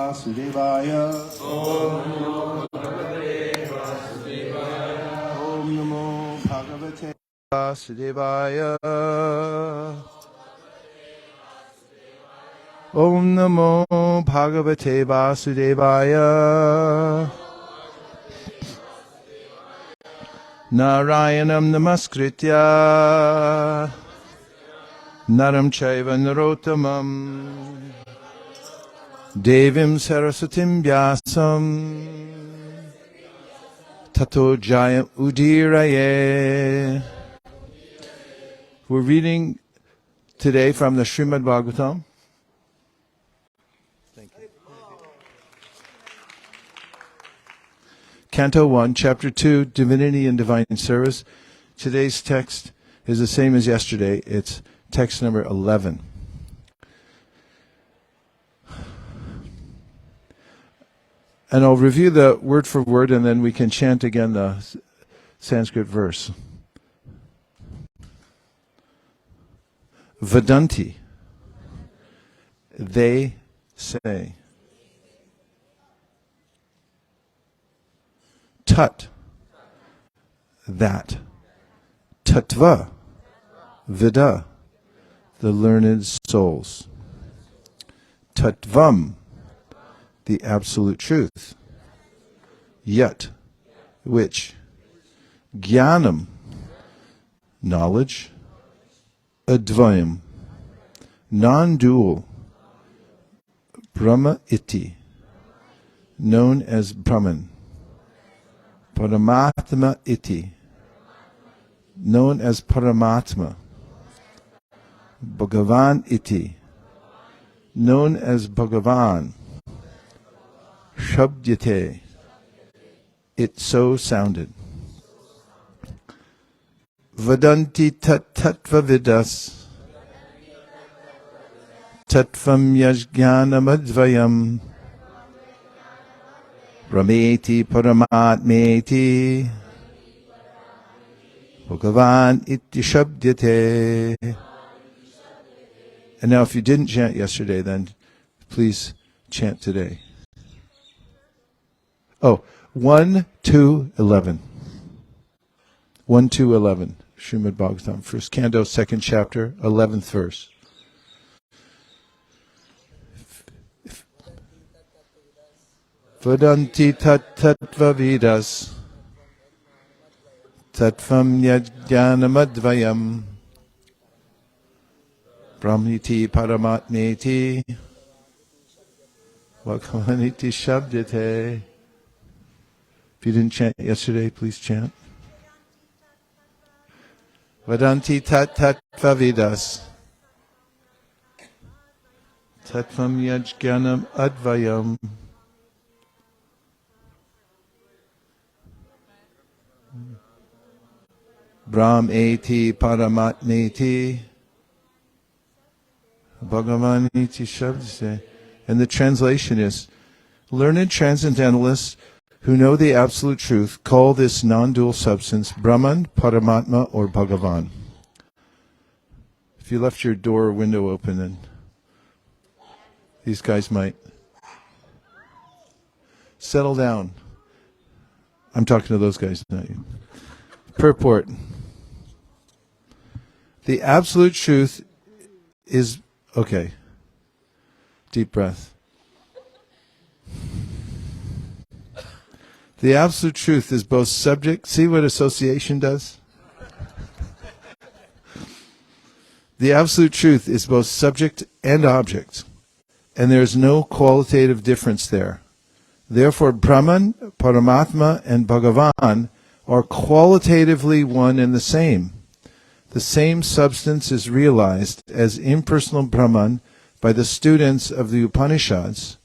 Vasudevaya. Om Namo Bhagavate Vasudevaya. Om Namo Bhagavate Vasudevaya. Narayanam Namaskritya Naram Chaiva Narottamam Devim Saraswatim Vyasam Tato Jayam Udiraye. We're reading today from the Srimad Bhagavatam. Canto 1, Chapter 2, Divinity and Divine Service. Today's text is the same as yesterday. It's text number 11. And I'll review the word for word, and then we can chant again the Sanskrit verse. Vadanti, they say. Tat, that. Tattva, Vida, the learned souls. Tattvam, the absolute truth. Yat, which. Jnanam, knowledge. Advayam, non-dual. Brahma iti, known as Brahman. Paramatma iti, known as Paramatma. Bhagavan iti, known as Bhagavan. Shabdyate, it so sounded. Vadanti tat tattva vidas, tattvam yajnanam advayam, Brahmeti Paramatmeti Bhagavan iti shabdyate. And now if you didn't chant yesterday, then please chant today. Oh, 1, 2, 11. 1, 2, 11. Srimad Bhagavatam, first canto, second chapter, 11th verse. Vadanti tat tattva vidas tattvam yajnanam advayam brahmiti paramatmeti bhagavaniti shabdyate. If you didn't chant yesterday, please chant. Vadanti tat tattva vidas tattvam yajnanam advayam Brahmeti Paramatmeti Bhagavaniti Shabdase. And the translation is, learned transcendentalists who know the absolute truth call this non-dual substance Brahman, Paramatma, or Bhagavan. If you left your door or window open, then these guys might settle down. I'm talking to those guys, not you. Purport. The absolute truth is, okay, deep breath. The absolute truth is both subject, see what association does? The absolute truth is both subject and object, and there is no qualitative difference there. Therefore, Brahman, Paramatma, and Bhagavan are qualitatively one and the same. The same substance is realized as impersonal Brahman by the students of the Upanishads,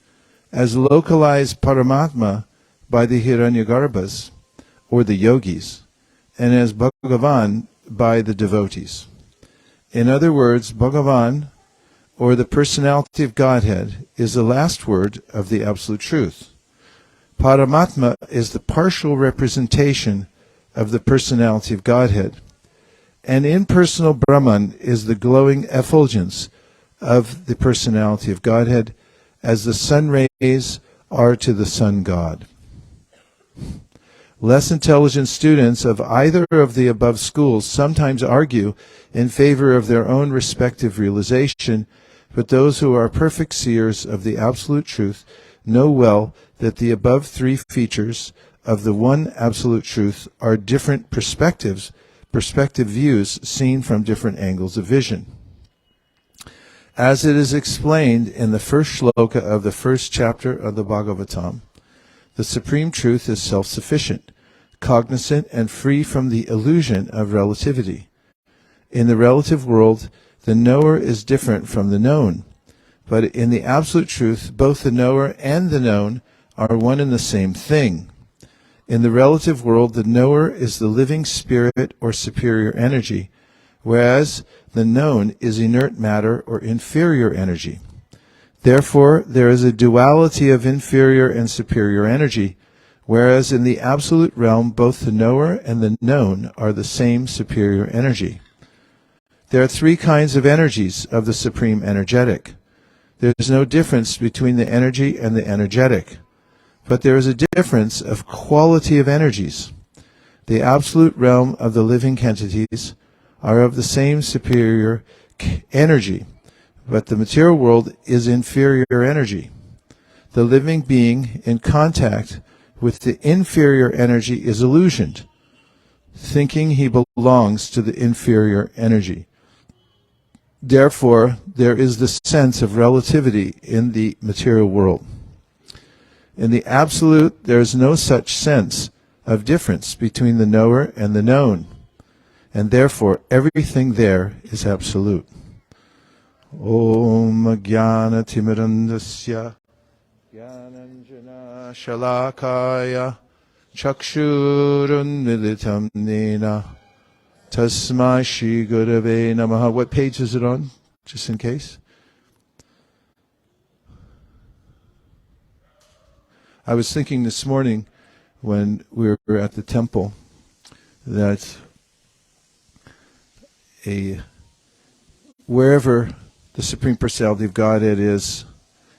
as localized Paramatma by the Hiranyagarbhas, or the yogis, and as Bhagavan by the devotees. In other words, Bhagavan, or the personality of Godhead, is the last word of the Absolute Truth. Paramatma is the partial representation of the personality of Godhead, and impersonal Brahman is the glowing effulgence of the personality of Godhead, as the sun rays are to the sun god. Less intelligent students of either of the above schools sometimes argue in favor of their own respective realization, but those who are perfect seers of the absolute truth know well that the above three features of the one absolute truth are different perspective views seen from different angles of vision. As it is explained in the first shloka of the first chapter of the Bhagavatam, the Supreme Truth is self-sufficient, cognizant, and free from the illusion of relativity. In the relative world, the knower is different from the known, but in the Absolute Truth, both the knower and the known are one and the same thing. In the relative world, the knower is the living spirit or superior energy, whereas the known is inert matter or inferior energy. Therefore, there is a duality of inferior and superior energy, whereas in the absolute realm, both the knower and the known are the same superior energy. There are three kinds of energies of the Supreme Energetic. There is no difference between the energy and the energetic, but there is a difference of quality of energies. The absolute realm of the living entities are of the same superior energy, but the material world is inferior energy. The living being in contact with the inferior energy is illusioned, thinking he belongs to the inferior energy. Therefore, there is the sense of relativity in the material world. In the Absolute, there is no such sense of difference between the knower and the known, and therefore everything there is absolute. Om Jnana Timirandasya Jnananjana Shalakaya Chakshurun Militam Nena Tasmai Shri Gurave Namaha. What page is it on, just in case? I was thinking this morning when we were at the temple that wherever the Supreme Personality of Godhead is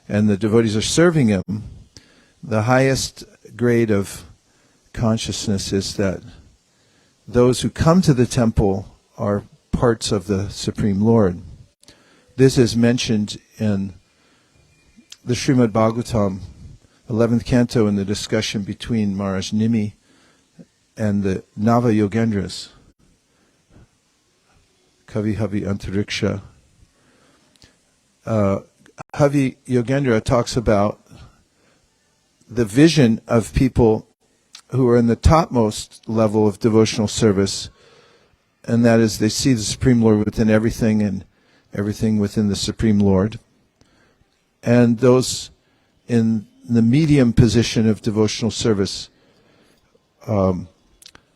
and the devotees are serving Him, the highest grade of consciousness is that those who come to the temple are parts of the Supreme Lord. This is mentioned in the Srimad Bhagavatam, 11th canto, in the discussion between Maharaj Nimi and the Nava Yogendras, Kavi Havi Antariksha. Havi Yogendra talks about the vision of people who are in the topmost level of devotional service, and that is they see the Supreme Lord within everything and everything within the Supreme Lord. And those in the medium position of devotional service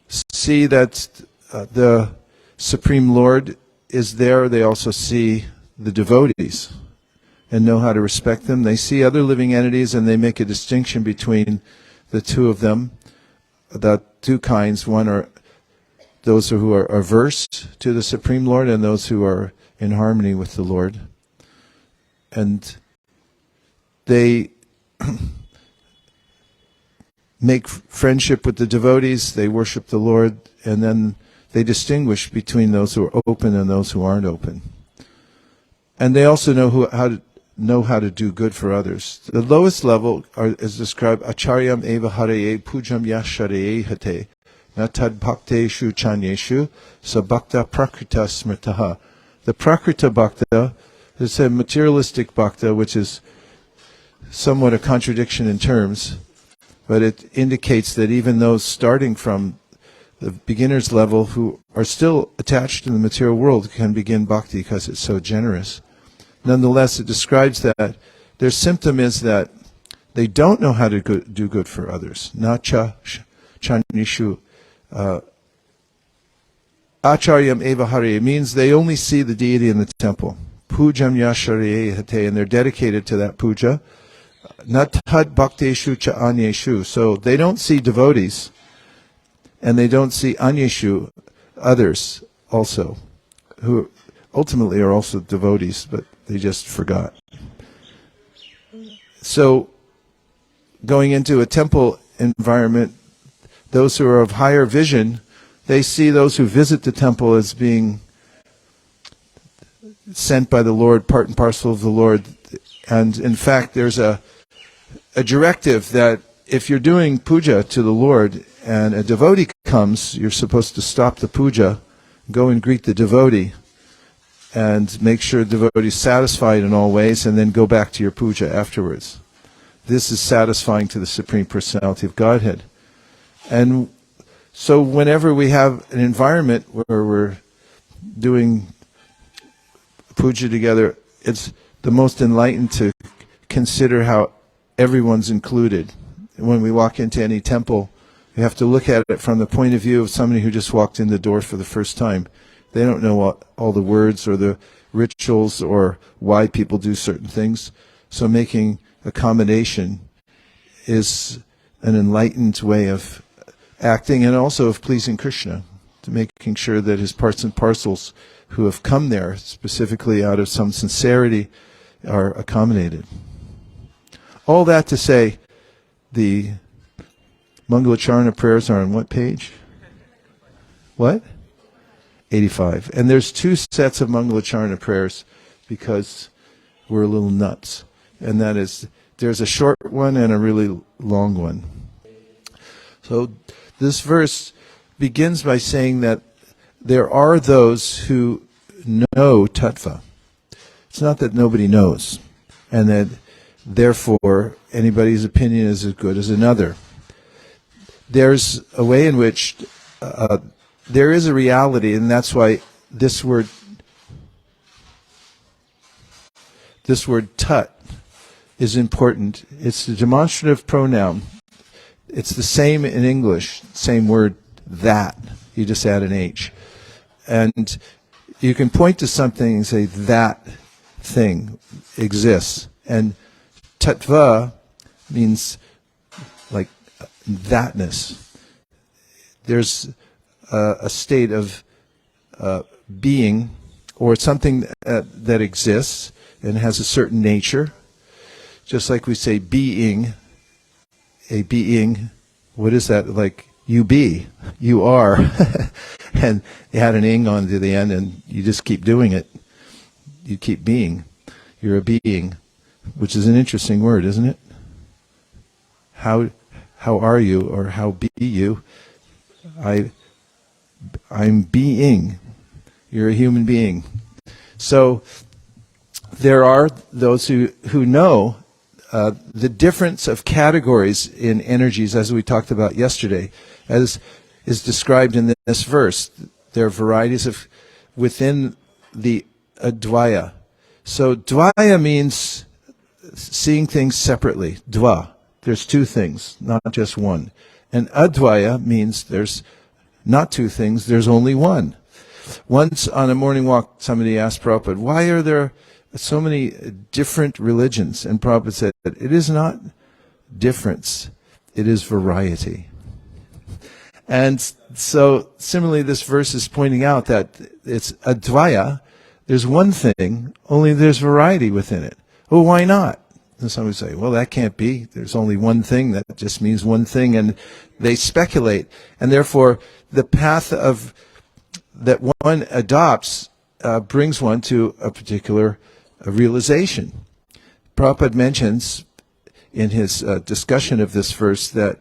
see that the Supreme Lord is there. They also see the devotees and know how to respect them. They see other living entities and they make a distinction between the two of them. The two kinds, one are those who are averse to the Supreme Lord and those who are in harmony with the Lord. And they make friendship with the devotees, they worship the Lord, and then they distinguish between those who are open and those who aren't open. And they also know how to do good for others. The lowest level is described, Acharyam eva hareye pujam yashareye hate natad bhakteshu chanyeshu sabhakta prakrita smritaha. The prakrita bhakta is a materialistic bhakta, which is somewhat a contradiction in terms, but it indicates that even those starting from the beginner's level who are still attached in the material world can begin bhakti because it's so generous. Nonetheless, it describes that their symptom is that they don't know how to do good for others. Nacha chanishu. Acharyam eva hare means they only see the deity in the temple. Pujam yashareye hate, and they're dedicated to that puja. Natad bhakteshu cha anyeshu. So they don't see devotees, and they don't see anyeshu, others also, who ultimately are also devotees, but they just forgot. So going into a temple environment, those who are of higher vision, they see those who visit the temple as being sent by the Lord, part and parcel of the Lord. And in fact, there's a directive that if you're doing puja to the Lord and a devotee comes, you're supposed to stop the puja, go and greet the devotee, and make sure the devotee is satisfied in all ways, and then go back to your puja afterwards. This is satisfying to the Supreme Personality of Godhead. And so whenever we have an environment where we're doing puja together, it's the most enlightened to consider how everyone's included. When we walk into any temple, we have to look at it from the point of view of somebody who just walked in the door for the first time. They don't know all the words or the rituals or why people do certain things. So making accommodation is an enlightened way of acting, and also of pleasing Krishna, to making sure that his parts and parcels who have come there specifically out of some sincerity are accommodated. All that to say, the Mangalacharana prayers are on what page? What? 85. And there's two sets of Mangalacharana prayers because we're a little nuts. And that is, there's a short one and a really long one. So this verse begins by saying that there are those who know tattva. It's not that nobody knows, and that therefore anybody's opinion is as good as another. There's a way in which there is a reality, and that's why this word tat is important. It's the demonstrative pronoun. It's the same in English, same word, that. You just add an H. And you can point to something and say, that thing exists. And tattva means like thatness. There's a state of being, or something that exists and has a certain nature. Just like we say being, a being, what is that? Like you be, you are. And you add an ing onto the end and you just keep doing it. You keep being. You're a being, which is an interesting word, isn't it? How are you, or how be you? I'm being. You're a human being. So there are those who know the difference of categories in energies, as we talked about yesterday, as is described in this verse. There are varieties of within the advaya. So dvaya means seeing things separately. Dva. There's two things, not just one. And advaya means there's not two things, there's only one. Once on a morning walk, somebody asked Prabhupada, why are there so many different religions? And Prabhupada said, it is not difference, it is variety. And so similarly, this verse is pointing out that it's advaya, there's one thing, only there's variety within it. Well, why not? And some would say, well, that can't be. There's only one thing. That just means one thing. And they speculate. And therefore, the path of that one adopts brings one to a particular realization. Prabhupada mentions in his discussion of this verse that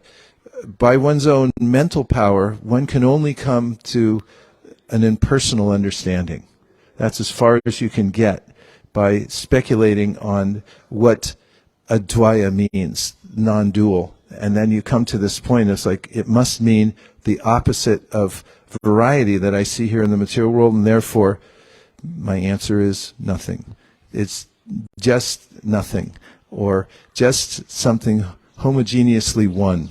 by one's own mental power, one can only come to an impersonal understanding. That's as far as you can get by speculating on what advaya means, non-dual. And then you come to this point, it's like it must mean the opposite of variety that I see here in the material world, and therefore my answer is nothing. It's just nothing, or just something homogeneously one.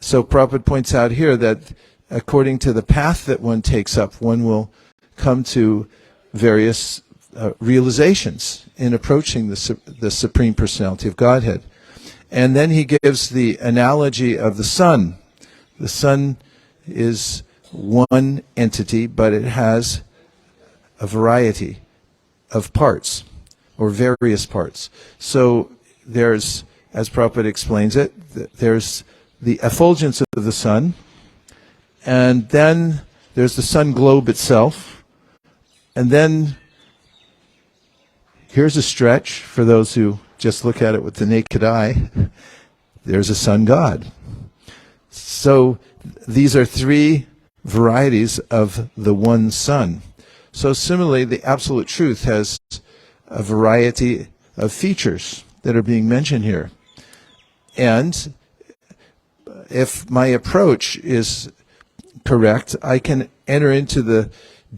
So Prabhupada points out here that according to the path that one takes up, one will come to various realizations in approaching the Supreme Personality of Godhead. And then he gives the analogy of the sun. The sun is one entity, but it has a variety of parts, or various parts. So there's, as Prabhupada explains it, there's the effulgence of the sun, and then there's the sun globe itself, and then here's a stretch for those who just look at it with the naked eye. There's a sun god. So these are three varieties of the one sun. So similarly, the Absolute Truth has a variety of features that are being mentioned here. And if my approach is correct, I can enter into the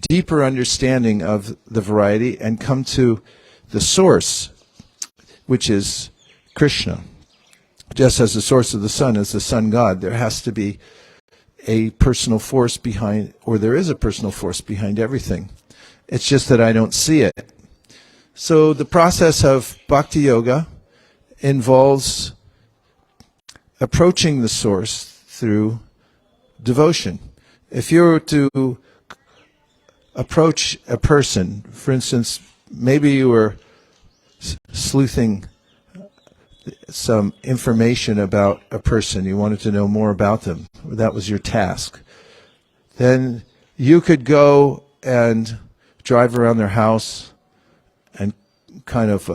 deeper understanding of the variety and come to the source, which is Krishna. Just as the source of the sun is the sun god, there has to be a personal force behind, or there is a personal force behind everything. It's just that I don't see it. So the process of bhakti yoga involves approaching the source through devotion. If you were to approach a person, for instance, maybe you were sleuthing some information about a person, you wanted to know more about them, that was your task, then you could go and drive around their house and kind of,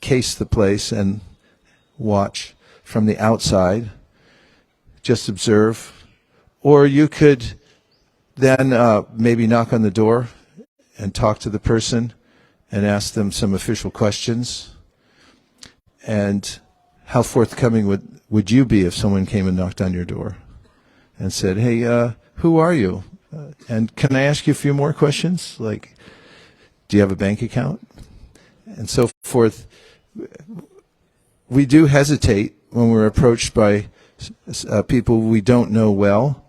case the place and watch from the outside, just observe. Or you could then maybe knock on the door and talk to the person and ask them some official questions. And how forthcoming would you be if someone came and knocked on your door and said, hey, who are you? And can I ask you a few more questions? Like, do you have a bank account? And so forth. We do hesitate when we're approached by people we don't know well,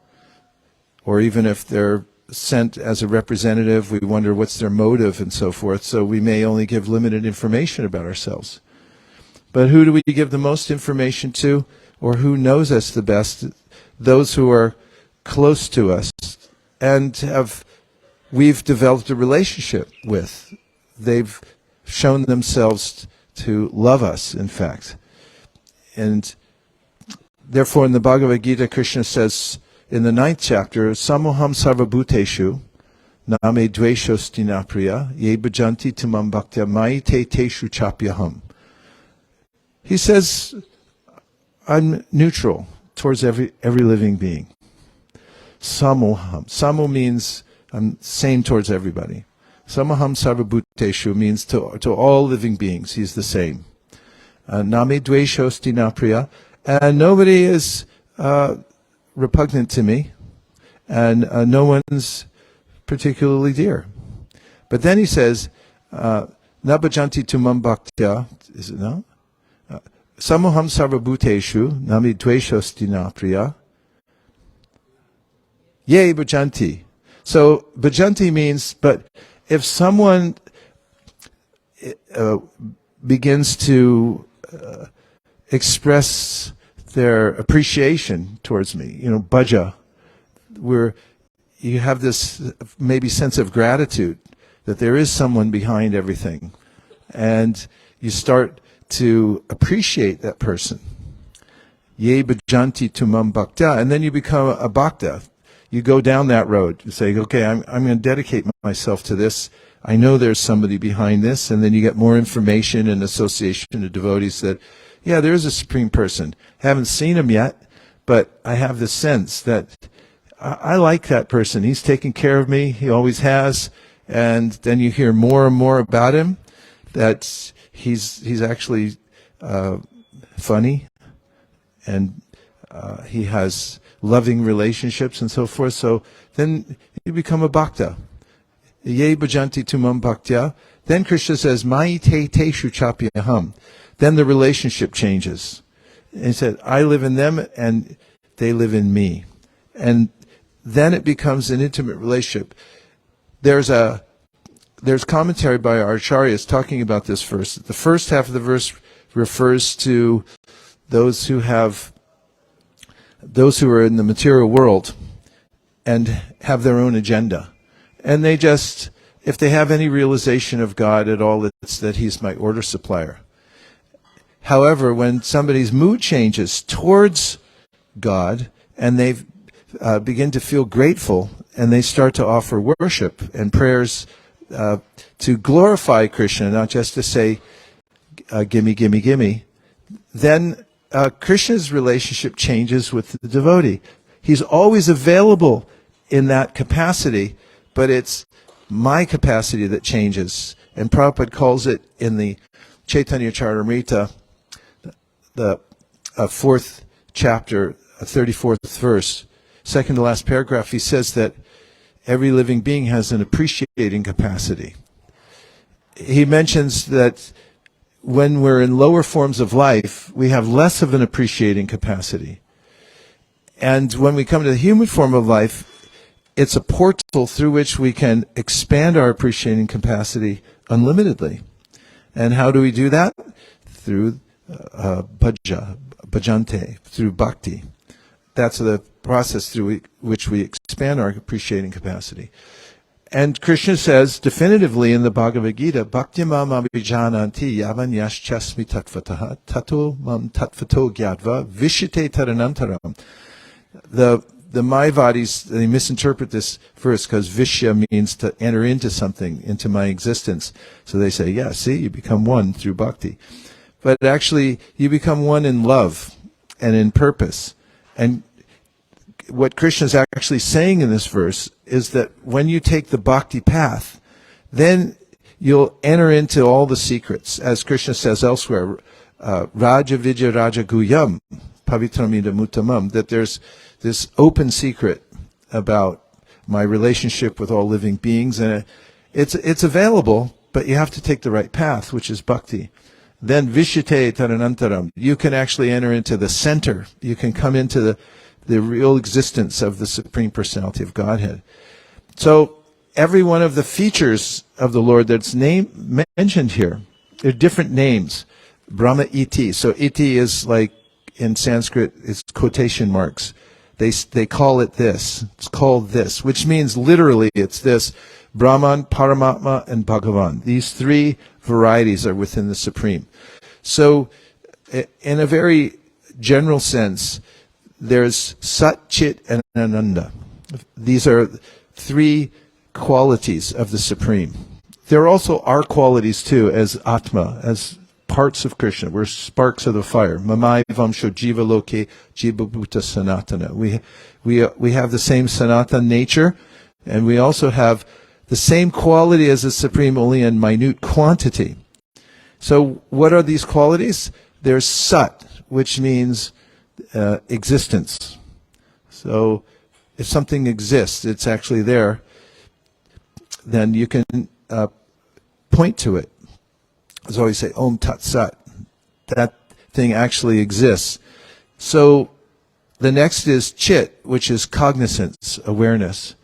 or even if they're sent as a representative, we wonder what's their motive and so forth. So we may only give limited information about ourselves. But who do we give the most information to, or who knows us the best? Those who are close to us and we've developed a relationship with. They've shown themselves to love us, in fact. And therefore in the Bhagavad Gita, Krishna says in the 9th chapter, Samoham sarvabhuteshu name dveshosti napriya ye bhajanti tamam bhaktya mai te teshu chapyaham. He says, I'm neutral towards every living being. Samoham. Samo means I'm same towards everybody. Samoham sarvabhuteshu means to all living beings, he's the same. Name dveshosti napriya. And nobody is repugnant to me, and no one's particularly dear. But then he says, Nabhajanti tumam bhaktya, is it no? Samoham sarvabhuteshu nami dveshosti napriya ye bhajanti. So bhajanti means, but if someone begins to express their appreciation towards me, bhaja, where you have this maybe sense of gratitude that there is someone behind everything, and you start to appreciate that person. Ye bhajanti tumam bhakta, and then you become a bhakta. You go down that road. You say, okay, I'm going to dedicate myself to this. I know there's somebody behind this, and then you get more information and association of devotees that, yeah, there is a supreme person. Haven't seen him yet, but I have the sense that I like that person. He's taking care of me. He always has. And then you hear more and more about him, that he's actually funny, and he has loving relationships and so forth. So then you become a bhakta. Ye bhajanti tumam bhaktya. Then Krishna says, Mai te teshu chapyaham. Then the relationship changes. And he said, I live in them and they live in me. And then it becomes an intimate relationship. There's commentary by our acharyas talking about this verse. The first half of the verse refers to those who are in the material world and have their own agenda. And they just, if they have any realization of God at all, it's that he's my order supplier. However, when somebody's mood changes towards God and they begin to feel grateful and they start to offer worship and prayers to glorify Krishna, not just to say, gimme, gimme, gimme, then Krishna's relationship changes with the devotee. He's always available in that capacity, but it's my capacity that changes. And Prabhupada calls it in the Chaitanya Charitamrita, the fourth chapter, 34th verse, second to last paragraph, he says that every living being has an appreciating capacity. He mentions that when we're in lower forms of life, we have less of an appreciating capacity. And when we come to the human form of life, it's a portal through which we can expand our appreciating capacity unlimitedly. And how do we do that? Through bhajante, through bhakti. That's the process through which we expand our appreciating capacity. And Krishna says definitively in the Bhagavad Gita, Bhakti mam abhijananti yavan yaschasmi tattvataha tato mam tattvato gyadva vishite taranantaram. The Mayavadis, they misinterpret this verse because Vishya means to enter into something, into my existence. So they say, yeah, see, you become one through bhakti. But actually, you become one in love and in purpose. And what Krishna is actually saying in this verse is that when you take the bhakti path, then you'll enter into all the secrets. As Krishna says elsewhere, Raja Vijaya Raja Guyam, Pavitramida Muttamam, that there's this open secret about my relationship with all living beings, and it's available, but you have to take the right path, which is bhakti. Then Vishite Taranantaram, you can actually enter into the center. You can come into the real existence of the Supreme Personality of Godhead. So every one of the features of the Lord that's mentioned here, they're different names. Brahma Iti. So Iti is like, in Sanskrit, it's quotation marks. They call it this. It's called this, which means literally it's this. Brahman, Paramatma, and Bhagavan. These three varieties are within the Supreme. So in a very general sense, there's Sat, Chit, and Ananda. These are three qualities of the Supreme. There are also our qualities too, as Atma, as parts of Krishna. We're sparks of the fire. Mamai Vamsho Jiva Loke Jiva Bhuta Sanatana. We have the same Sanatana nature, and we also have the same quality as the Supreme, only in minute quantity. So what are these qualities? There's Sat, which means existence. So if something exists, it's actually there, then you can point to it. As I always say, Om Tat Sat. That thing actually exists. So the next is Chit, which is cognizance, awareness.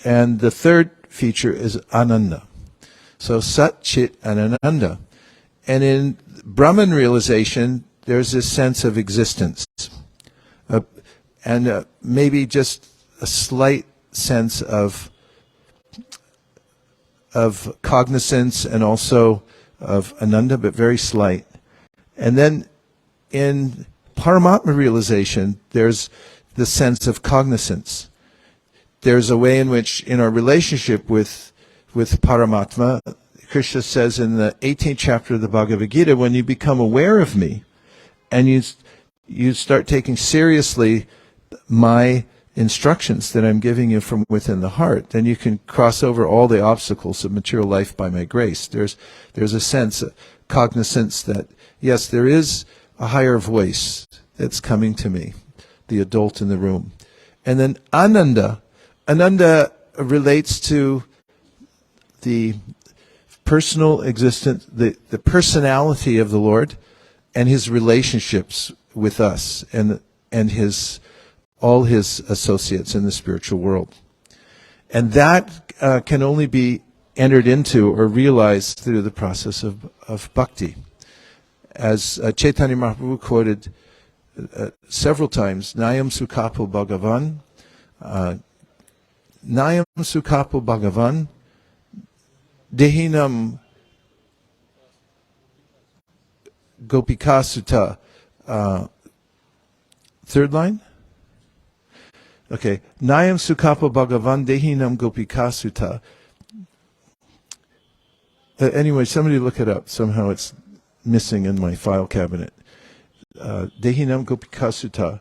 And the third feature is Ananda. So Sat, Chit, and Ananda. And in Brahman realization, there's this sense of existence. And maybe just a slight sense of cognizance and also of Ananda, but very slight. And then in Paramatma realization, there's the sense of cognizance. There's a way in which, in our relationship with Paramatma, Krishna says in the 18th chapter of the Bhagavad Gita, when you become aware of me, and you start taking seriously my instructions that I'm giving you from within the heart, then you can cross over all the obstacles of material life by my grace. There's a sense, a cognizance that, yes, there is a higher voice that's coming to me, the adult in the room. And then Ananda relates to the personal existence, the personality of the Lord and his relationships with us and all his associates in the spiritual world. And that can only be entered into or realized through the process of bhakti. As Chaitanya Mahaprabhu quoted several times, Nayam Sukapo Bhagavan, Nayam Sukapo Bhagavan, Dehinam Gopika Sutta. Third line? Okay. Nayam Sukapa Bhagavan Dehinam Gopika Sutta. Anyway, somebody look it up. Somehow it's missing in my file cabinet. Dehinam Gopika Sutta.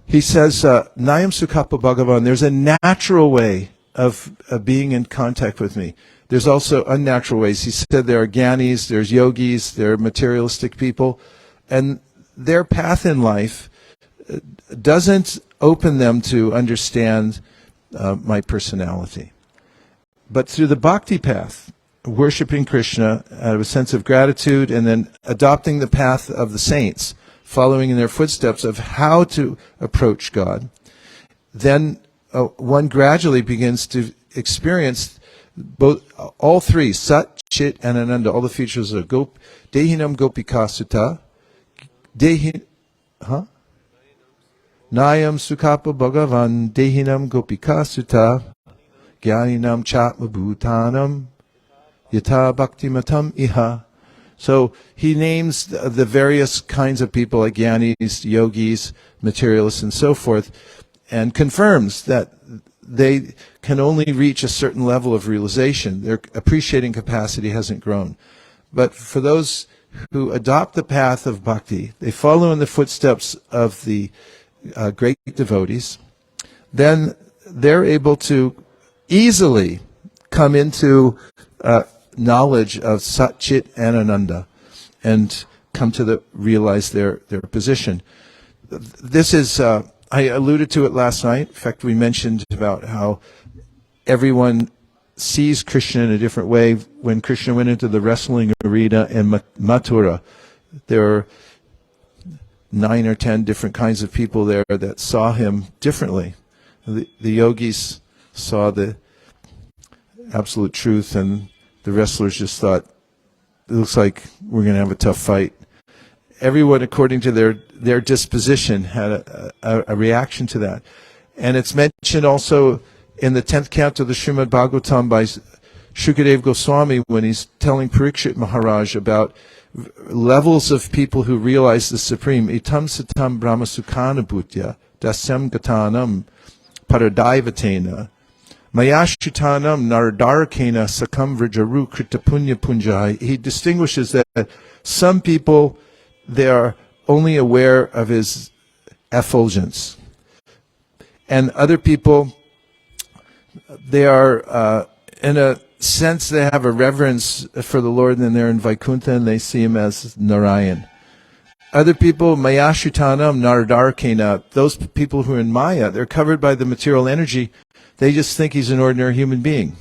He says, Nayam Sukapa Bhagavan, there's a natural way of being in contact with me. There's also unnatural ways. He said there are gyanis, there's yogis, there are materialistic people, and their path in life doesn't open them to understand my personality. But through the bhakti path, worshiping Krishna out of a sense of gratitude and then adopting the path of the saints, following in their footsteps of how to approach God, then one gradually begins to experience all three, Sat, Chit, and Ananda, all the features of Dehinam Gopika Sutta, Nayam Sukapa Bhagavan, Dehinam Gopika Sutta, Gyaninam Chatma Bhutanam, Yata Bhaktimatam Iha. So he names the various kinds of people like gyanis, yogis, materialists, and so forth, and confirms that they can only reach a certain level of realization. Their appreciating capacity hasn't grown. But for those who adopt the path of bhakti, they follow in the footsteps of the great devotees, then they're able to easily come into knowledge of Sat, Chit, and Ananda and come to realize their position. This is, I alluded to it last night. In fact, we mentioned about how everyone sees Krishna in a different way. When Krishna went into the wrestling arena in Mathura, there were 9 or 10 different kinds of people there that saw him differently. The yogis saw the absolute truth, and the wrestlers just thought, it looks like we're going to have a tough fight. Everyone, according to their disposition, had a reaction to that. And it's mentioned also in the 10th canto of the Srimad Bhagavatam by Shukadeva Goswami when he's telling Parikshit Maharaj about levels of people who realize the Supreme. Itam satam brahma sukhana bhutya dasyam gatanam paradaivatena mayashutanam naradarakena sakam vrijaru kritapunya punjai. He distinguishes that some people, they are only aware of his effulgence. And other people, they are, in a sense, they have a reverence for the Lord, and they're in Vaikuntha, and they see him as Narayan. Other people, Mayashutanam, Naradarakena, those people who are in Maya, they're covered by the material energy. They just think he's an ordinary human being.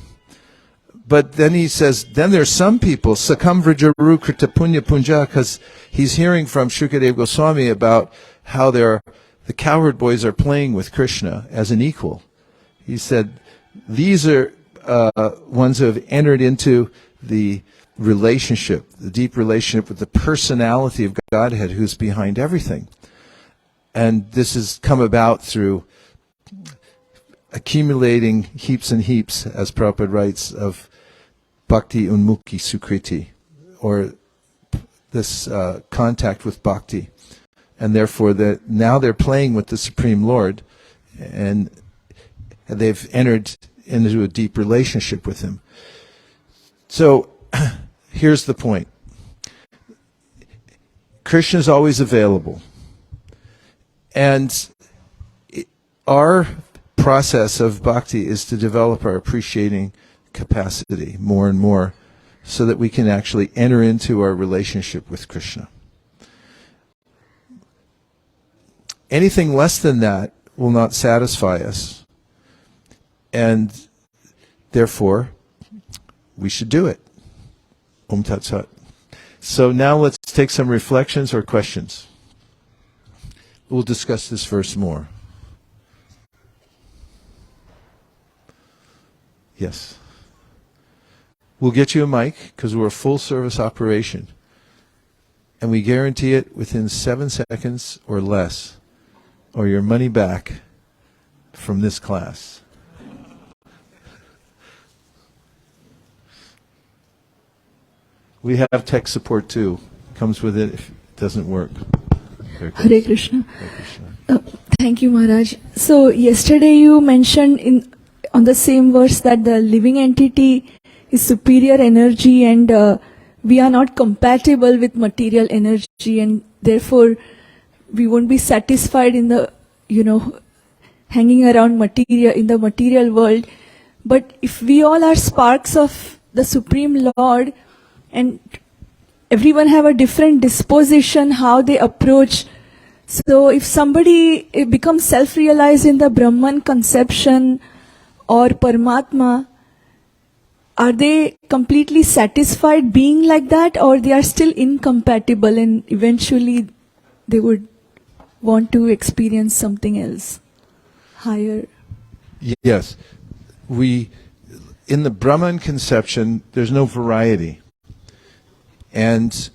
But then he says, then there's some people, Sakam Vrijaru Krita Punya Punja, because he's hearing from Shukadeva Goswami about how the cowherd boys are playing with Krishna as an equal. He said, these are ones who have entered into the relationship, the deep relationship with the personality of Godhead who's behind everything. And this has come about through accumulating heaps and heaps, as Prabhupada writes, of Bhakti Unmukhi Sukriti, or this contact with Bhakti. And therefore, now they're playing with the Supreme Lord, and they've entered into a deep relationship with him. So, here's the point. Krishna is always available. And our process of bhakti is to develop our appreciating capacity more and more so that we can actually enter into our relationship with Krishna. Anything less than that will not satisfy us. And therefore, we should do it. Om Tat Sat. So now let's take some reflections or questions. We'll discuss this verse more. Yes. We'll get you a mic because we're a full service operation. And we guarantee it within 7 seconds or less, or your money back from this class. We have tech support too. comes with it if it doesn't work. Hare Krishna. Hare Krishna. Thank you, Maharaj. So yesterday you mentioned on the same verse that the living entity is superior energy and we are not compatible with material energy and therefore we won't be satisfied in the, hanging around material in the material world. But if we all are sparks of the Supreme Lord and everyone have a different disposition, how they approach. So if somebody becomes self-realized in the Brahman conception or Paramatma, are they completely satisfied being like that, or they are still incompatible and eventually they would want to experience something else higher? Yes. In the Brahman conception, there's no variety. And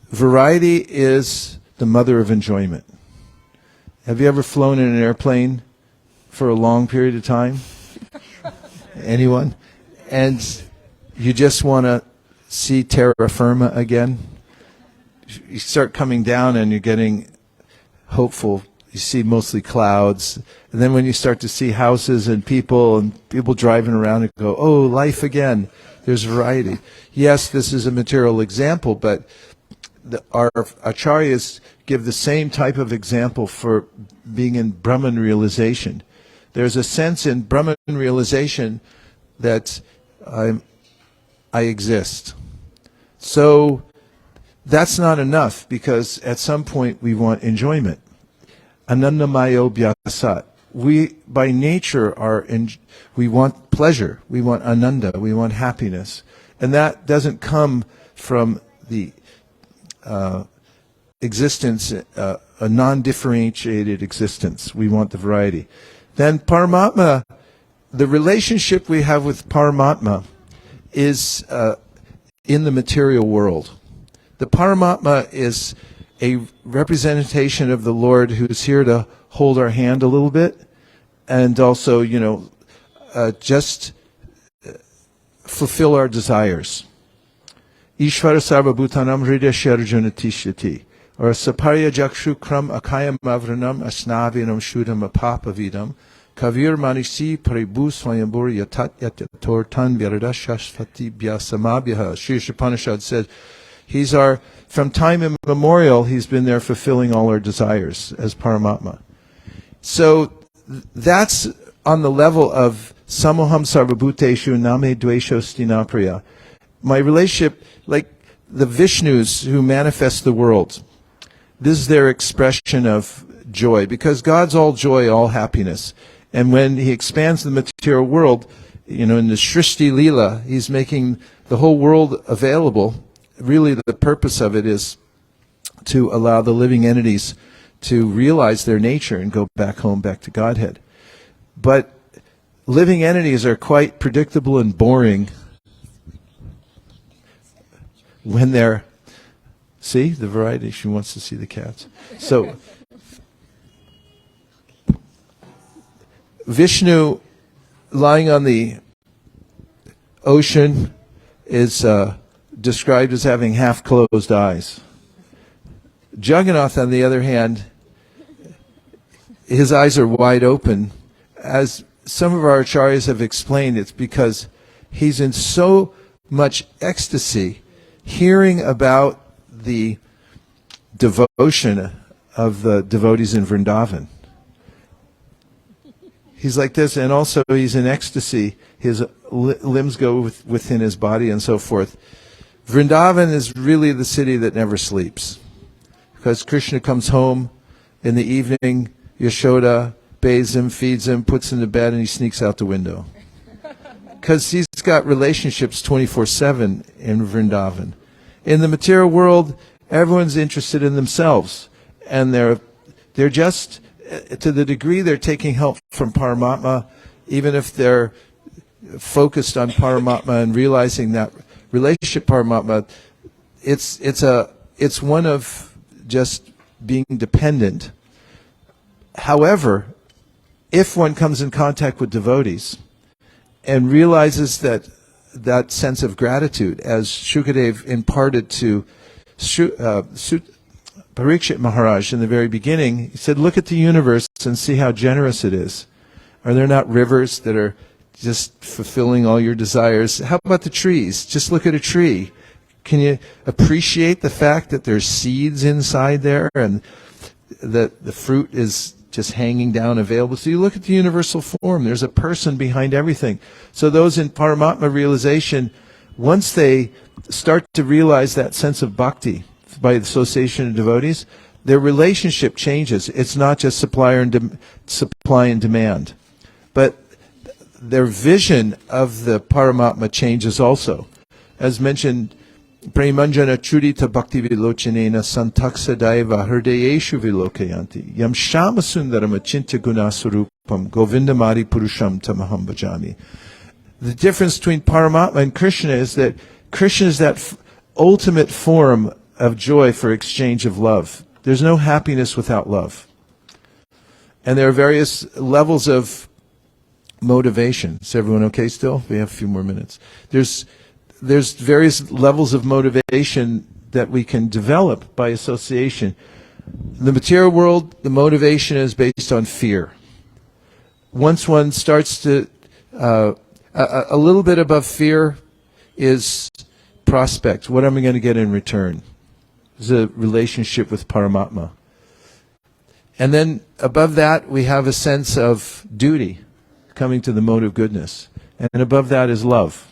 variety is the mother of enjoyment. Have you ever flown in an airplane for a long period of time? Anyone? And you just want to see terra firma again? You start coming down and you're getting hopeful. You see mostly clouds. And then when you start to see houses and people driving around and go, oh, life again. There's variety. Yes, this is a material example, but our acharyas give the same type of example for being in Brahman realization. There's a sense in Brahman realization that I exist. So that's not enough, because at some point we want enjoyment. Anandamayo Bhyasat. We, by nature, we want pleasure, we want ananda, we want happiness. And that doesn't come from the existence, a non-differentiated existence. We want the variety. Then Paramatma, the relationship we have with Paramatma is in the material world. The Paramatma is a representation of the Lord who's here to hold our hand a little bit and also, just fulfill our desires. Ishvara sarva bhutanam hridaya sharjuna tishyati. Or saparya jakshu kram akayam avranam asnavinam shudam apapavidam. Kavir manisi paribu swayambur yatat yatator tan vyarada shashvati bhyasamabhyaha. Sri Upanishad said, from time immemorial, he's been there fulfilling all our desires as Paramatma. So that's on the level of samoham sarvabhuteshu name dvesho stinapriya. My relationship, like the Vishnus who manifest the world, this is their expression of joy, because God's all joy, all happiness. And when he expands the material world, in the Shrishti Leela, he's making the whole world available. Really, the purpose of it is to allow the living entities to realize their nature and go back home, back to Godhead. But living entities are quite predictable and boring when they're... See, the variety, she wants to see the cats. So, Vishnu lying on the ocean is described as having half-closed eyes. Jagannath, on the other hand, his eyes are wide open. As some of our acharyas have explained, it's because he's in so much ecstasy hearing about the devotion of the devotees in Vrindavan. He's like this, and also he's in ecstasy. His limbs go within his body and so forth. Vrindavan is really the city that never sleeps, because Krishna comes home in the evening, Yashoda bathes him, feeds him, puts him to bed, and he sneaks out the window. Because he's got relationships 24/7 in Vrindavan. In the material world, everyone's interested in themselves, and they're just, to the degree they're taking help from Paramatma, even if they're focused on Paramatma and realizing that relationship Paramatma, it's one of just being dependent. However, if one comes in contact with devotees and realizes that sense of gratitude, as Shukadev imparted to Parikshit Maharaj, in the very beginning, he said, look at the universe and see how generous it is. Are there not rivers that are just fulfilling all your desires? How about the trees? Just look at a tree. Can you appreciate the fact that there's seeds inside there and that the fruit is just hanging down available? So you look at the universal form. There's a person behind everything. So those in Paramatma realization, once they start to realize that sense of bhakti by association of devotees, their relationship changes. It's not just supply and demand. But their vision of the Paramatma changes also. As mentioned, Premanjana chudita bhakti vilochanena santaksa daiva hridayeshu vilokayanti yam shama sundaram achintya gunasurupam govindamari purusham tamaham bhajami. The difference between Paramatma and Krishna is that Krishna is that ultimate form of joy for exchange of love. There's no happiness without love. And there are various levels of motivation. Is everyone okay still? We have a few more minutes. There's various levels of motivation that we can develop by association. In the material world, the motivation is based on fear. Once one starts to, a little bit above fear is prospect. What am I going to get in return? Is a relationship with Paramatma. And then above that, we have a sense of duty, coming to the mode of goodness. And above that is love.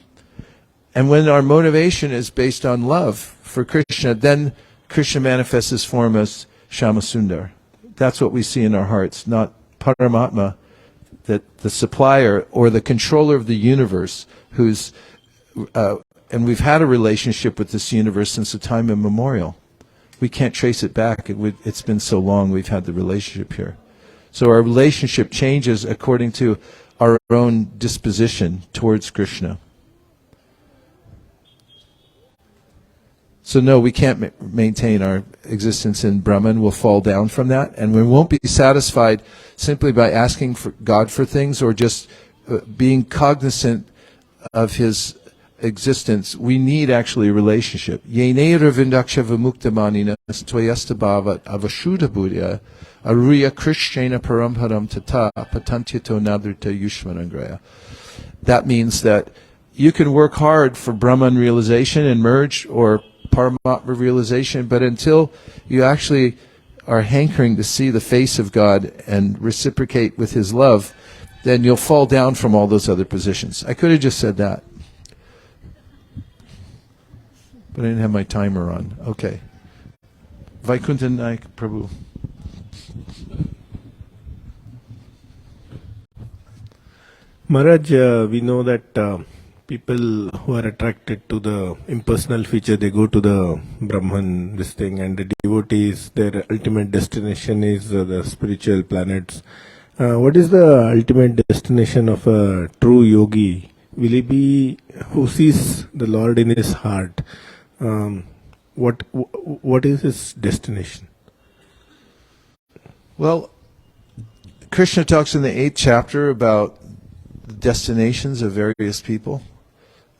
And when our motivation is based on love for Krishna, then Krishna manifests his form as Shyamasundar. That's what we see in our hearts, not Paramatma, that the supplier or the controller of the universe, who's, and we've had a relationship with this universe since the time immemorial. We can't trace it back. It's been so long we've had the relationship here. So our relationship changes according to our own disposition towards Krishna. So no, we can't maintain our existence in Brahman. We'll fall down from that, and we won't be satisfied simply by asking for God for things or just being cognizant of His existence. We need actually a relationship. Yenera vindaksha vimuktamanina tvayastabhava avashuddha buddhya aruya krishnena paramparam tata patantyato nadrita yushmanangraya. That means that you can work hard for Brahman realization and merge or Paramatma realization, but until you actually are hankering to see the face of God and reciprocate with His love, then you'll fall down from all those other positions. I could have just said that, but I didn't have my timer on. Okay. Vaikuntan Naik Prabhu. Maharaj, we know that people who are attracted to the impersonal feature, they go to the Brahman, this thing, and the devotees, their ultimate destination is the spiritual planets. What is the ultimate destination of a true yogi? Will he be who sees the Lord in his heart? What is his destination? Well, Krishna talks in the 8th chapter about the destinations of various people.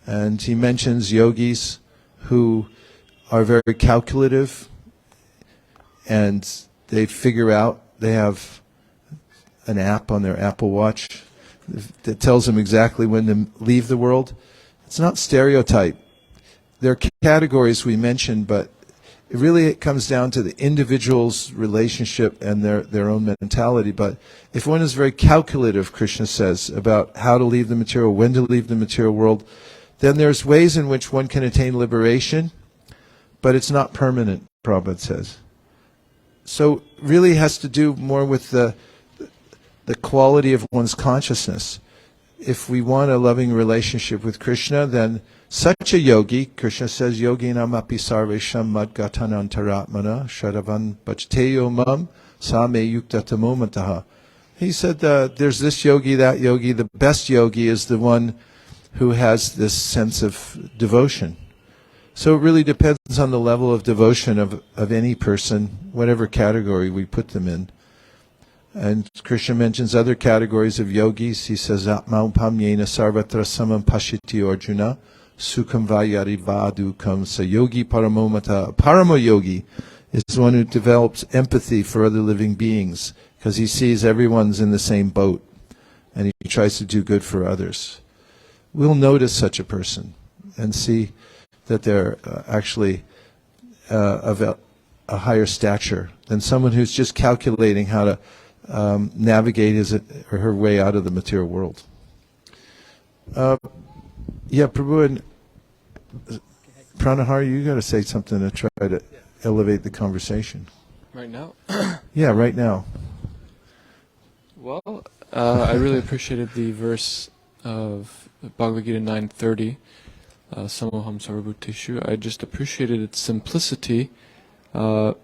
And he mentions yogis who are very calculative and they figure out, they have an app on their Apple Watch that tells them exactly when to leave the world. It's not stereotype. There are categories we mentioned, but it comes down to the individual's relationship and their own mentality. But if one is very calculative, Krishna says, about how to leave the material, when to leave the material world, then there's ways in which one can attain liberation, but it's not permanent, Prabhupada says. So really has to do more with the quality of one's consciousness. If we want a loving relationship with Krishna, then such a yogi, Krishna says, yoginam api sarvesham madgatanantaratmana shadavan bhajteyo mam same yuktatamo mataha. He said there's this yogi, that yogi. The best yogi is the one who has this sense of devotion. So it really depends on the level of devotion of any person, whatever category we put them in. And Krishna mentions other categories of yogis. He says, Atmaupamyena sarvatra samam pashiti Arjuna sukham vayari vadukam sayogi paramomata. Paramayogi is one who develops empathy for other living beings because he sees everyone's in the same boat and he tries to do good for others. We'll notice such a person and see that they're actually of a higher stature than someone who's just calculating how to navigate his or her way out of the material world. Yeah, Prabhu and Pranahar, you got to say something to try to elevate the conversation. Right now? Yeah, right now. Well, I really appreciated the verse of Bhagavad Gita 9:30, Samoham Sarvabhuteshu. I just appreciated its simplicity, that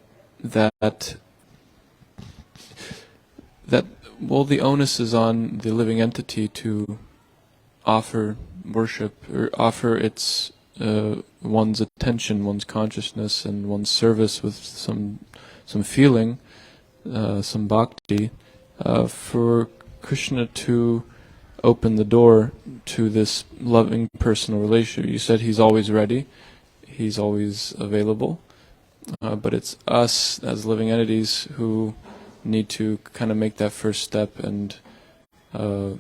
the onus is on the living entity to offer worship or offer its one's attention, one's consciousness, and one's service with some feeling, some bhakti, for Krishna to open the door to this loving personal relationship. You said he's always ready, he's always available, but it's us as living entities who need to kind of make that first step. And I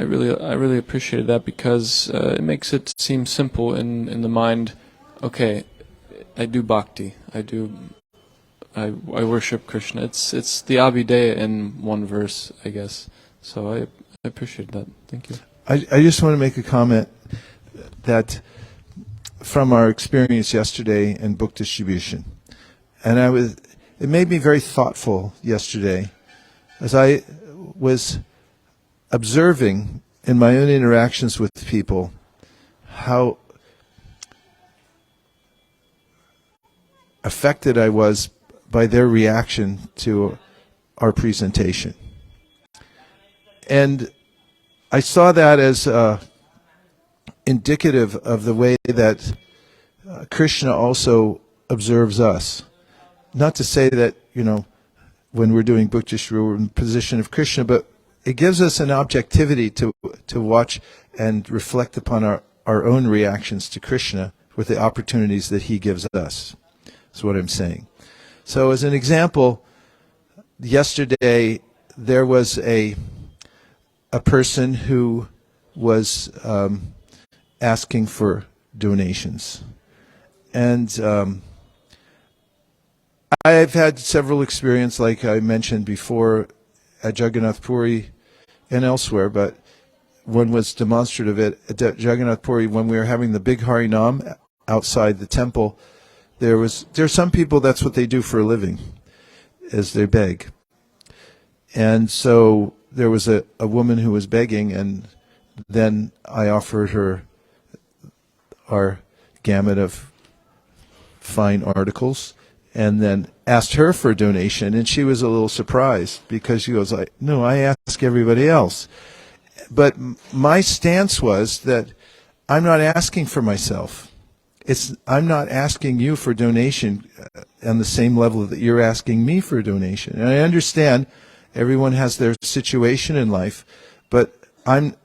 really appreciated that because it makes it seem simple in the mind. Okay, I do bhakti. I worship Krishna. It's the Abhideya in one verse, I guess. So I appreciate that. Thank you. I just want to make a comment that from our experience yesterday in book distribution, and it made me very thoughtful yesterday as I was observing in my own interactions with people how affected I was by their reaction to our presentation. And I saw that as indicative of the way that Krishna also observes us. Not to say that, when we're doing book distribution, we're in the position of Krishna, but it gives us an objectivity to watch and reflect upon our own reactions to Krishna with the opportunities that he gives us. That's what I'm saying. So as an example, yesterday there was a person who was asking for donations. And I've had several experiences, like I mentioned before, at Jagannath Puri and elsewhere, but one was demonstrative at Jagannath Puri when we were having the big Harinam outside the temple. There's some people, that's what they do for a living, is they beg. And so there was a woman who was begging, and then I offered her our gamut of fine articles, and then asked her for a donation, and she was a little surprised because she goes like, "No, I ask everybody else." But my stance was that I'm not asking for myself. I'm not asking you for donation on the same level that you're asking me for a donation. And I understand everyone has their situation in life, but I'm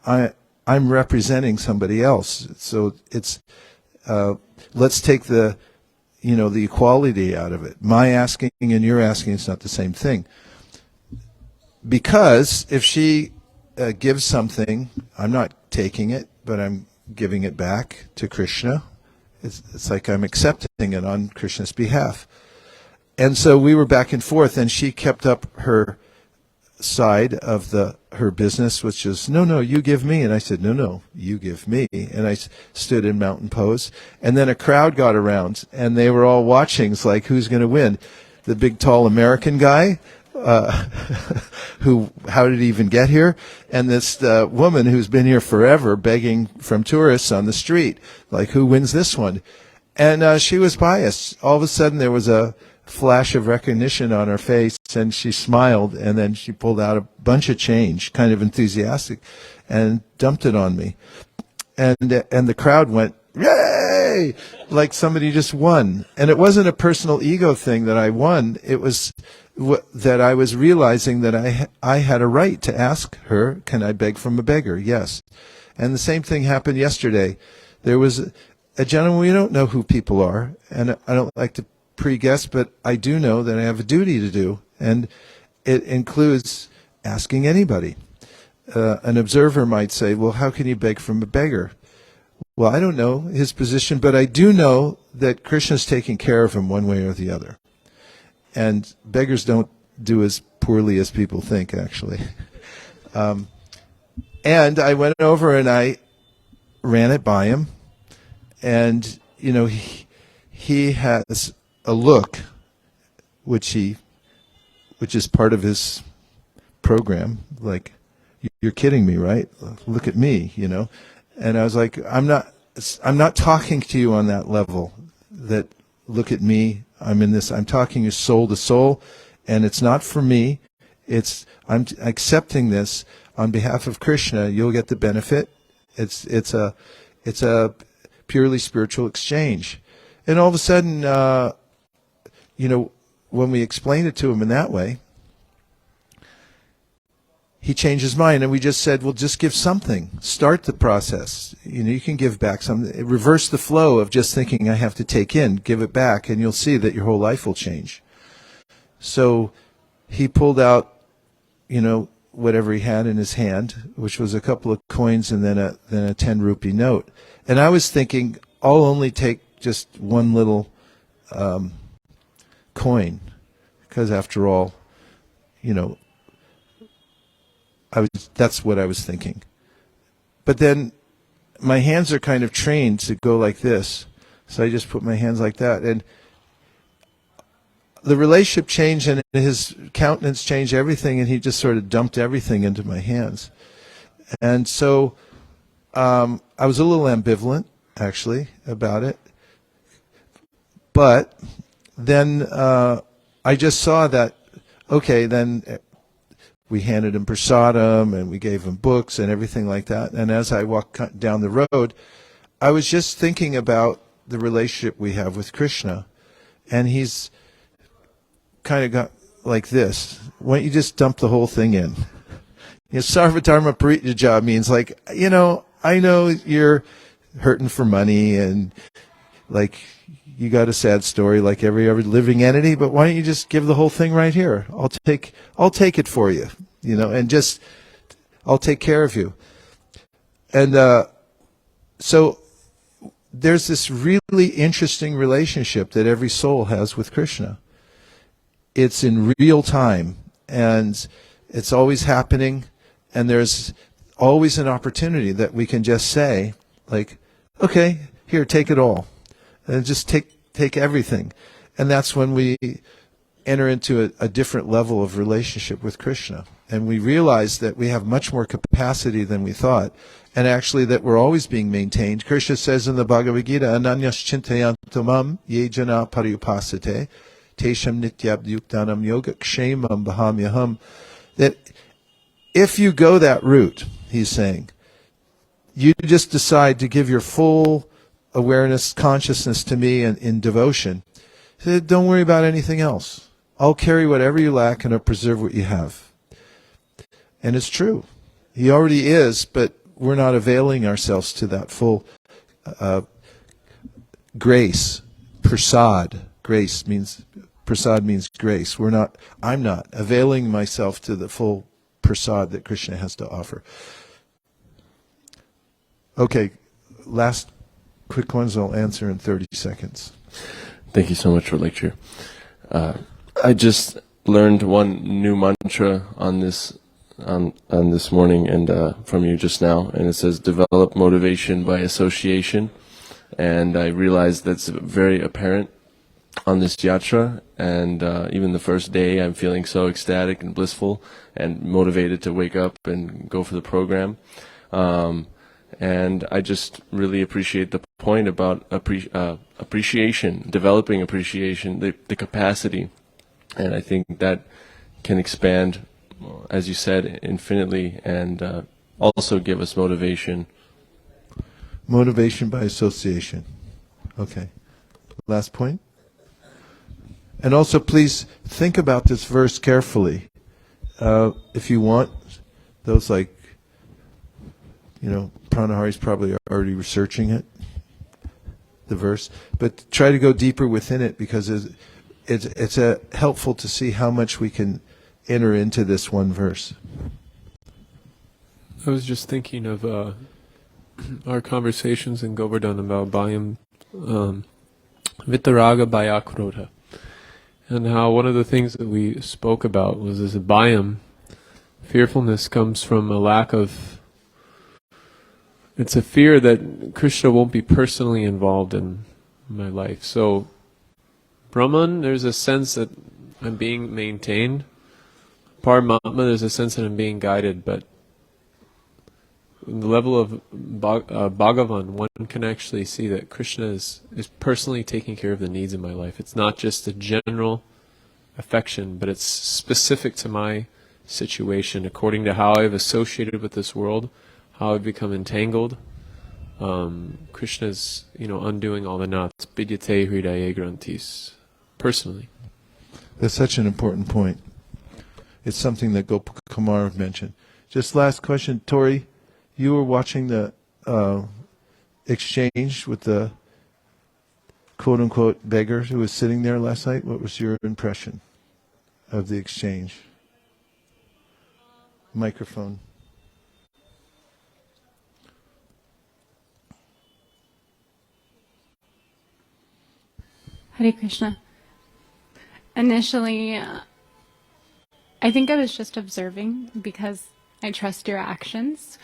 representing somebody else. So it's let's take the equality out of it. My asking and your asking is not the same thing. Because if she gives something, I'm not taking it, but I'm giving it back to Krishna. It's like I'm accepting it on Krishna's behalf. And so we were back and forth, and she kept up her side of her business, which is, no, you give me. And I said, no, you give me. And I stood in mountain pose. And then a crowd got around, and they were all watching. It's like, who's going to win? The big, tall American guy, how did he even get here? And this woman who's been here forever begging from tourists on the street. Like, who wins this one? And she was biased. All of a sudden, there was a flash of recognition on her face, and she smiled, and then she pulled out a bunch of change, kind of enthusiastic, and dumped it on me. And the crowd went, "Yay!" yay, like somebody just won. And it wasn't a personal ego thing that I won. It was that I was realizing that I had a right to ask her, can I beg from a beggar? Yes. And the same thing happened yesterday. There was a gentleman, we don't know who people are, and I don't like to pre-guess, but I do know that I have a duty to do, and it includes asking anybody. An observer might say, well, how can you beg from a beggar? Well, I don't know his position, but I do know that Krishna's taking care of him one way or the other. And beggars don't do as poorly as people think, actually. And I went over and I ran it by him. And, you know, he has a look, which is part of his program, like, you're kidding me, right? Look at me, you know. And I was like, I'm not talking to you on that level, that look at me, I'm talking you soul to soul, and it's not for me, I'm accepting this on behalf of Krishna. You'll get the benefit. It's a purely spiritual exchange. And all of a sudden, you know, when we explained it to him in that way, he changed his mind, and we just said, well, just give something. Start the process. You know, you can give back something. Reverse the flow of just thinking I have to take in. Give it back, and you'll see that your whole life will change. So he pulled out, you know, whatever he had in his hand, which was a couple of coins and then a 10 rupee note. And I was thinking, I'll only take just one little coin, because after all, you know, that's what I was thinking. But then my hands are kind of trained to go like this. So I just put my hands like that. And the relationship changed, and his countenance changed, everything, and he just sort of dumped everything into my hands. And so I was a little ambivalent, actually, about it. But then I just saw that, okay, then we handed him prasadam, and we gave him books and everything like that. And as I walked down the road, I was just thinking about the relationship we have with Krishna. And he's kind of got like this. Why don't you just dump the whole thing in? You know, Sarvadharma Paritaja means, like, you know, I know you're hurting for money, and like you got a sad story like every other living entity, but why don't you just give the whole thing right here? I'll take it for you, you know, and just I'll take care of you. And so there's this really interesting relationship that every soul has with Krishna. It's in real time, and it's always happening, and there's always an opportunity that we can just say, like, okay, here, take it all. And just take everything. And that's when we enter into a different level of relationship with Krishna. And we realize that we have much more capacity than we thought, and actually that we're always being maintained. Krishna says in the Bhagavad Gita, Ananyas chintayantamam ye jana pariyupasate tesham nityabdyuktanam yoga kshemam bahamyaham. That if you go that route, he's saying, you just decide to give your full awareness, consciousness to me in devotion. He said, don't worry about anything else. I'll carry whatever you lack, and I'll preserve what you have. And it's true. He already is, but we're not availing ourselves to that full grace. Prasad. Prasad means grace. I'm not availing myself to the full prasad that Krishna has to offer. Okay, last quick ones I'll answer in 30 seconds. Thank you so much for lecture. I just learned one new mantra on this morning and from you just now, and it says develop motivation by association. And I realized that's very apparent on this yatra, and even the first day I'm feeling so ecstatic and blissful and motivated to wake up and go for the program. And I just really appreciate the point about appreciation, developing appreciation, the capacity. And I think that can expand, as you said, infinitely, and also give us motivation. Motivation by association. Okay. Last point. And also, please think about this verse carefully. If you want, those like, Pranahari's probably already researching it, the verse, but try to go deeper within it because it's helpful to see how much we can enter into this one verse. I was just thinking of our conversations in Govardhan about Bhayam, Vitaraga Bhayakrodha, and how one of the things that we spoke about was this Bhayam, fearfulness comes from a lack of, it's a fear that Krishna won't be personally involved in my life. So, Brahman, there's a sense that I'm being maintained. Paramatma, there's a sense that I'm being guided, but in the level of Bhagavan, one can actually see that Krishna is personally taking care of the needs in my life. It's not just a general affection, but it's specific to my situation, according to how I've associated with this world, how I've become entangled. Krishna's, undoing all the knots. Vidyate hridaye grantis. Personally. That's such an important point. It's something that Gopal Kumar mentioned. Just last question, Tori. You were watching the exchange with the quote-unquote beggar who was sitting there last night. What was your impression of the exchange? Microphone. Hare Krishna. Initially, I think I was just observing because I trust your actions.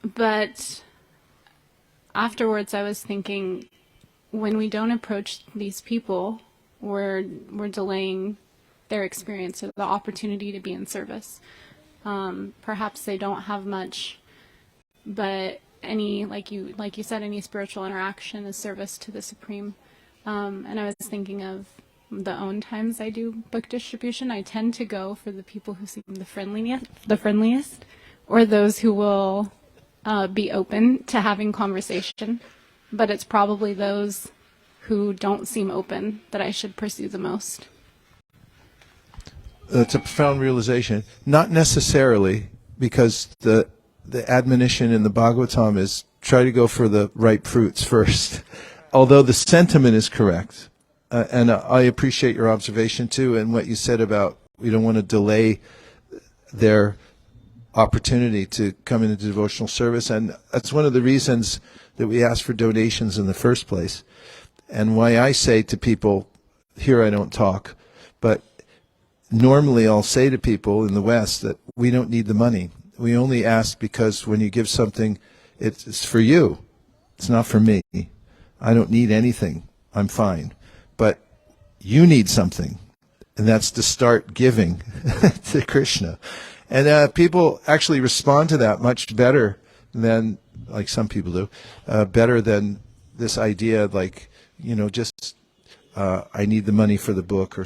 But afterwards I was thinking, when we don't approach these people, we're delaying their experience or the opportunity to be in service. Perhaps they don't have much, but any, like you said, any spiritual interaction is service to the Supreme. And I was thinking of the own times I do book distribution. I tend to go for the people who seem the friendliest, or those who will be open to having conversation. But it's probably those who don't seem open that I should pursue the most. It's a profound realization. Not necessarily, because the admonition in the Bhagavatam is try to go for the ripe fruits first. Although the sentiment is correct. And I appreciate your observation too, and what you said about we don't want to delay their opportunity to come into devotional service. And that's one of the reasons that we ask for donations in the first place. And why I say to people, here I don't talk, but normally I'll say to people in the West that we don't need the money. We only ask because when you give something, it's for you. It's not for me. I don't need anything. I'm fine. But you need something, and that's to start giving to Krishna. And people actually respond to that much better than, like some people do, better than this idea like, just I need the money for the book or